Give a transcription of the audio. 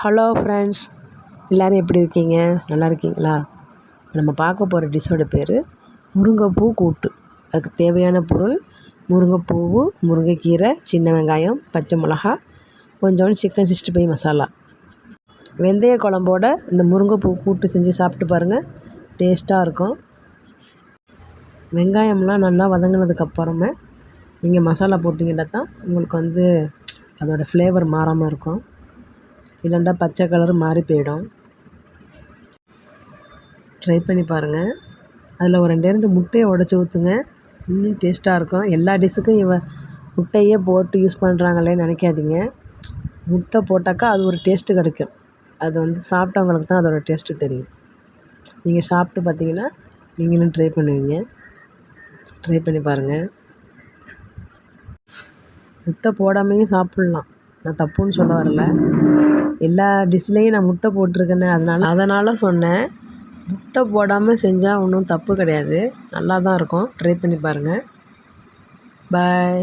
Hello friends, எல்லோரும் எப்படி இருக்கீங்க? நல்லா இருக்கீங்களா? நம்ம பார்க்க போகிற டிஷ்ஷோட பேர் முருங்கைப்பூ கூட்டு. அதுக்கு தேவையான பொருள் முருங்கைப்பூவு, முருங்கைக்கீரை, சின்ன வெங்காயம், பச்சை மிளகா, கொஞ்சோண்டு சிக்கன் 65 மசாலா. வெந்தய குழம்போட இந்த முருங்கைப்பூ கூட்டு செஞ்சு சாப்பிட்டு பாருங்கள், டேஸ்ட்டாக இருக்கும். வெங்காயம்லாம் நல்லா வதங்கினதுக்கப்புறமே நீங்கள் மசாலா போட்டிங்கன்னா தான் உங்களுக்கு அதோடய ஃப்ளேவர் மாறாமல் இருக்கும். இல்லைண்டா பச்சை கலர் மாறி போயிடும். ட்ரை பண்ணி பாருங்கள். அதில் ஒரு 2 முட்டையை உடச்சி ஊற்றுங்க, இன்னும் டேஸ்ட்டாக இருக்கும். எல்லா டிஷ்ஷுக்கும் முட்டையே போட்டு யூஸ் பண்ணுறாங்களேன்னு நினைக்காதீங்க. முட்டை போட்டாக்கா அது ஒரு டேஸ்ட்டு கிடைக்கும். அது சாப்பிட்டவங்களுக்கு தான் அதோடய டேஸ்ட்டு தெரியும். நீங்கள் சாப்பிட்டு பார்த்தீங்கன்னா நீங்களும் ட்ரை பண்ணுவீங்க. ட்ரை பண்ணி பாருங்கள். முட்டை போடாமையும் சாப்பிட்லாம், நான் தப்புன்னு சொல்ல வரல. எல்லா டிஷ்லேயும் நான் முட்டை போட்டிருக்கேன்னு அதனால் சொன்னேன். முட்டை போடாமல் செஞ்சால் ஒன்றும் தப்பு கிடையாது, நல்லா தான் இருக்கும். ட்ரை பண்ணி பாருங்கள். பாய்.